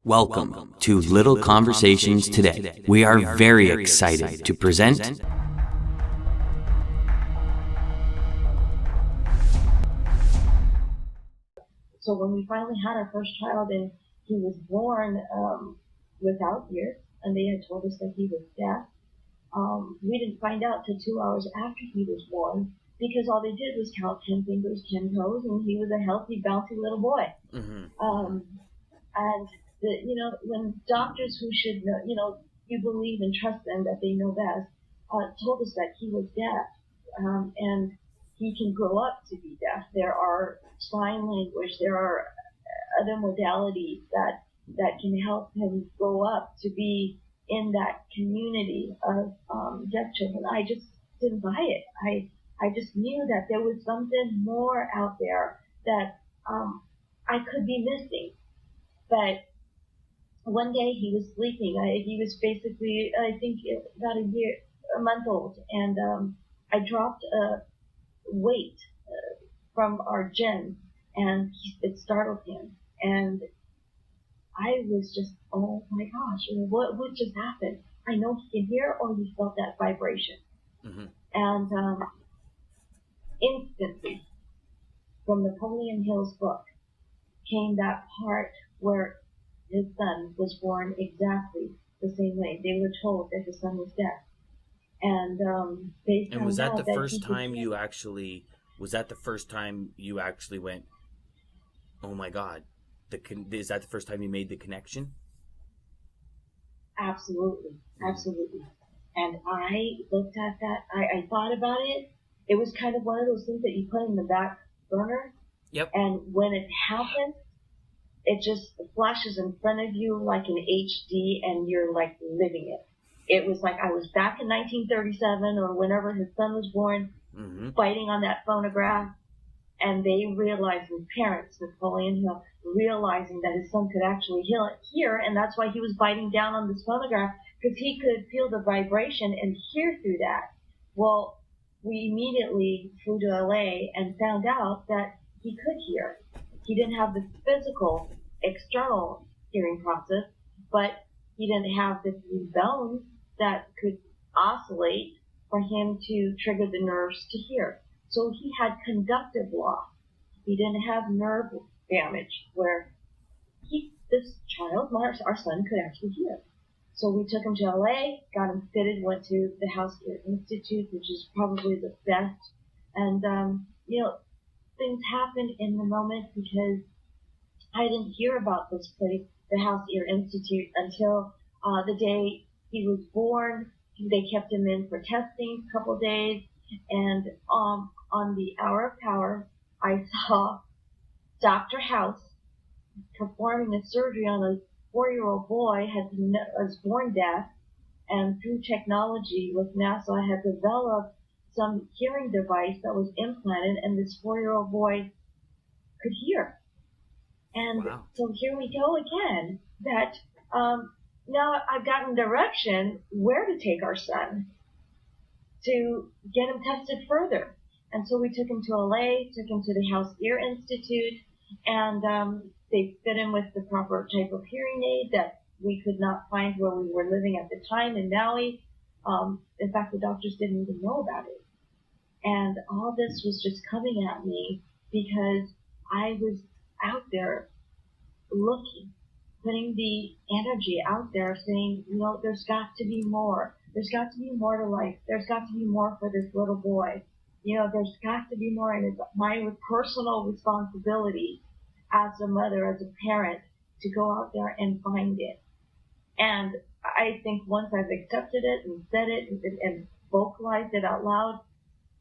Welcome to Little Conversations Today. We are very excited to present So when we finally had our first child and he was born without ears, and they had told us that he was deaf, we didn't find out till 2 hours after he was born because all they did was count 10 fingers, 10 toes, and he was a healthy, bouncy little boy. And when doctors who should know, you believe and trust them that they know best, told us that he was deaf, and he can grow up to be deaf. There are sign language, there are other modalities that can help him grow up to be in that community of deaf children. I just didn't buy it. I just knew that there was something more out there that I could be missing. But one day he was sleeping. He was basically, I think, about a month old, and I dropped a weight from our gym, and it startled him. And I was just, oh my gosh, what just happened? I know he can hear, or he felt that vibration. And instantly, from Napoleon Hill's book, came that part where his son was born exactly the same way. They were told that his son was deaf. And they found out was that the that first time you actually, went, oh my God, is that the first time you made the connection? Absolutely. And I looked at that, I thought about it. It was kind of one of those things that you put in the back burner. Yep. And when it happens, it just flashes in front of you like an HD, and you're like living it. It was like I was back in 1937 or whenever his son was born, fighting on that phonograph, and they realized, his parents, Napoleon Hill, realizing that his son could actually hear, and that's why he was biting down on this phonograph, because he could feel the vibration and hear through that. Well, we immediately flew to LA and found out that he could hear. He didn't have the physical, external hearing process, but he didn't have the bones that could oscillate for him to trigger the nerves to hear. So he had conductive loss. He didn't have nerve damage where this child, our son, could actually hear. So we took him to LA, got him fitted, went to the House Ear Institute, which is probably the best. And, things happened in the moment because I didn't hear about this place, the House Ear Institute, until the day he was born. They kept him in for testing a couple days, and on the Hour of Power, I saw Dr. House performing a surgery on a 4-year-old boy was born deaf, and through technology with NASA had developed some hearing device that was implanted, and this 4-year-old boy could hear. And wow. So here we go again, that now I've gotten direction where to take our son to get him tested further. And so we took him to LA, took him to the House Ear Institute, and they fit him with the proper type of hearing aid that we could not find where we were living at the time in Maui. In fact, the doctors didn't even know about it. And all this was just coming at me because I was out there looking, putting the energy out there saying, there's got to be more. There's got to be more to life. There's got to be more for this little boy. There's got to be more, and it's my personal responsibility as a mother, as a parent, to go out there and find it. And I think once I've accepted it and said it and vocalized it out loud,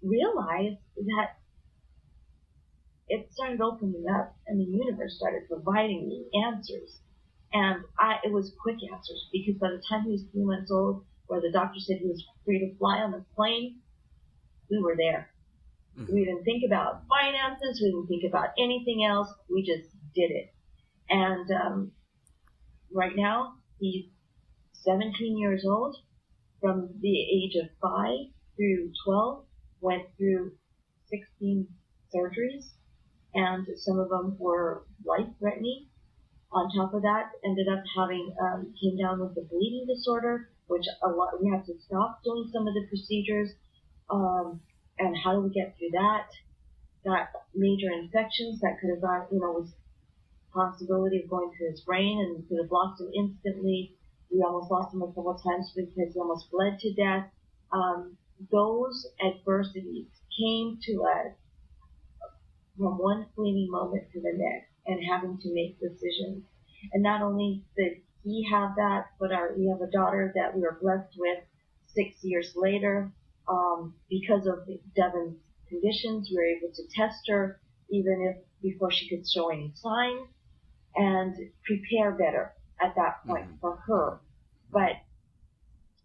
realized that it started opening up, and the universe started providing me answers. And it was quick answers, because by the time he was 3 months old, where the doctor said he was free to fly on the plane, we were there. We didn't think about finances. We didn't think about anything else. We just did it. And right now, he's 17 years old. From the age of 5 through 12, went through 16 surgeries, and some of them were life-threatening. on top of that, ended up having, came down with a bleeding disorder, which we had to stop doing some of the procedures. And how do we get through that? Got major infections that could have gone, was possibility of going to his brain and could have lost him instantly. We almost lost him a couple of times because he almost bled to death. Those adversities came to us from one fleeting moment to the next and having to make decisions. And not only did he have that, but we have a daughter that we were blessed with 6 years later. Because of Devon's conditions, we were able to test her even if before she could show any signs and prepare better at that point for her. But,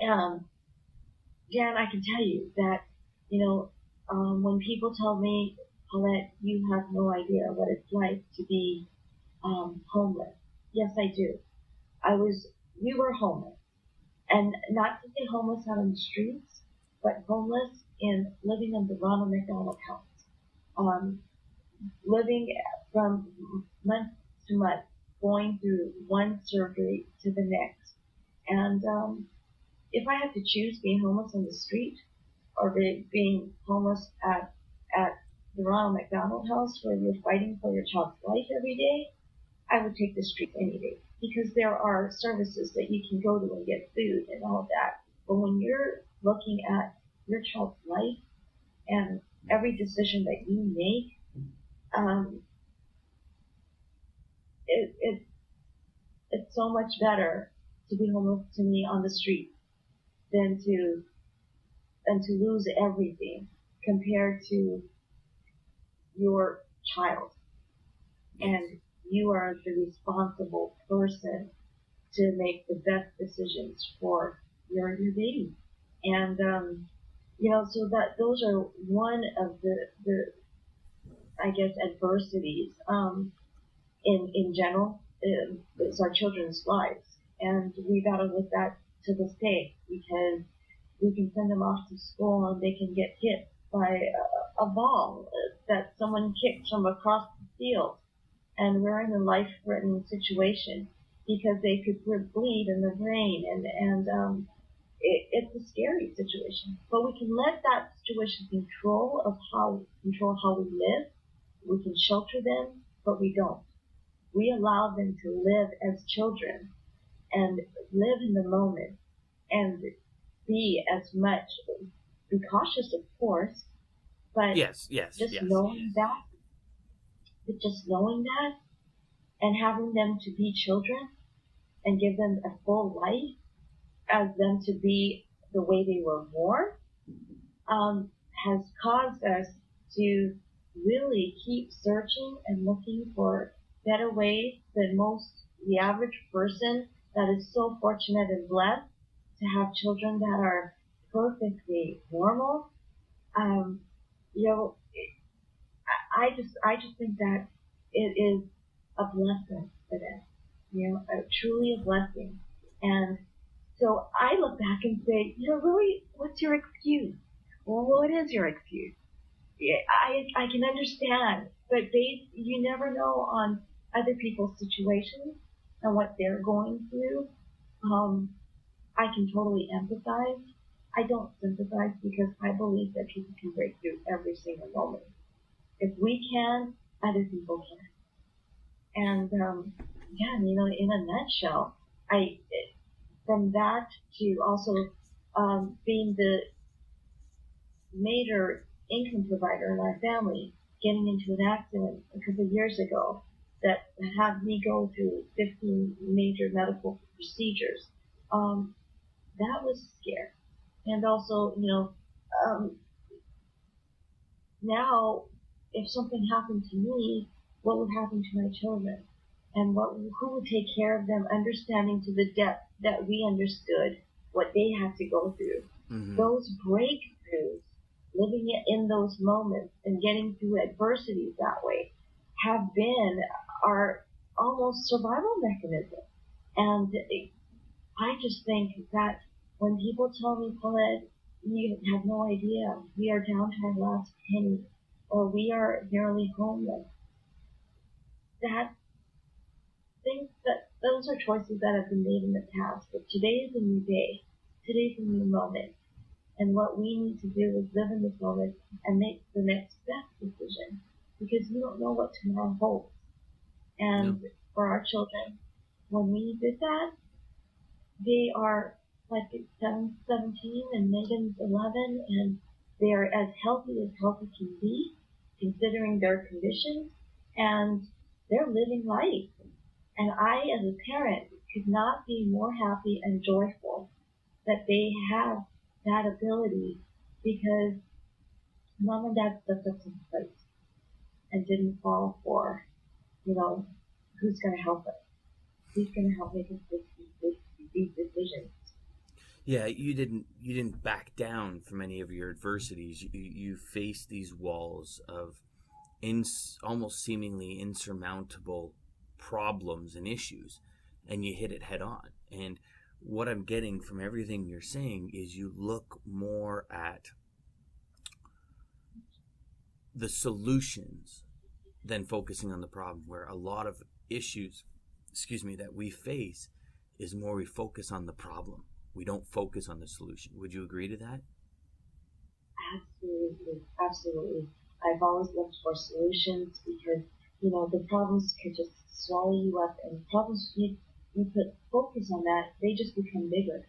Jan, I can tell you that, when people tell me, Paulette, you have no idea what it's like to be homeless. Yes, I do. We were homeless. And not to say homeless out on the streets, but homeless in living in the Ronald McDonald House. Living from month to month, going through one surgery to the next. And if I had to choose being homeless on the street or being homeless at the Ronald McDonald House where you're fighting for your child's life every day, I would take the street any day because there are services that you can go to and get food and all of that. But when you're looking at your child's life and every decision that you make, it's so much better to be homeless to me on the street than to lose everything compared to your child. And you are the responsible person to make the best decisions for your baby. And, so that those are one of the I guess, adversities, in general, it's our children's lives. And we battle with that to this day because we can send them off to school and they can get hit by a ball that someone kicked from across the field. And we're in a life-threatening situation because they could bleed in the brain and it's a scary situation. But we can let that situation control how we live. We can shelter them, but we don't. We allow them to live as children and live in the moment and be cautious, of course, but knowing that and having them to be children and give them a full life as them to be the way they were born, has caused us to really keep searching and looking for better ways than the average person that is so fortunate and blessed to have children that are perfectly normal. I just think that it is a blessing for them, truly a blessing. And so I look back and say, really, what's your excuse? Well, what is your excuse? I can understand, but you never know on other people's situations and what they're going through. I can totally empathize. I don't sympathize because I believe that people can break through every single moment. If we can, other people can. And in a nutshell, from that to also being the major income provider in our family, getting into an accident a couple of years ago that had me go through 15 major medical procedures. That was scary. And also, now if something happened to me, what would happen to my children? And who would take care of them, understanding to the depth that we understood what they had to go through. Mm-hmm. Those breakthroughs, living in those moments and getting through adversities that way have been our almost survival mechanism. And I just think that when people tell me, Paulette, you have no idea, we are down to our last penny, or we are nearly homeless, that things that, those are choices that have been made in the past, but today is a new day. Today's a new moment. And what we need to do is live in this moment and make the next best decision, because you don't know what tomorrow holds. And for our children, when we did that, they are like 17 and Megan's 11, and they are as healthy can be, considering their conditions, and they're living life. And I, as a parent, could not be more happy and joyful that they have that ability, because mom and dad stepped up to the plate and didn't fall for, who's going to help us? Who's going to help make us these decisions? Yeah, you didn't back down from any of your adversities. You faced these walls of almost seemingly insurmountable problems and issues, and you hit it head on. And what I'm getting from everything you're saying is you look more at the solutions than focusing on the problem, where a lot of issues, that we face is more we focus on the problem. We don't focus on the solution. Would you agree to that? Absolutely. Absolutely. I've always looked for solutions, because, the problems could just swallow you up, and problems, you put focus on that, they just become bigger.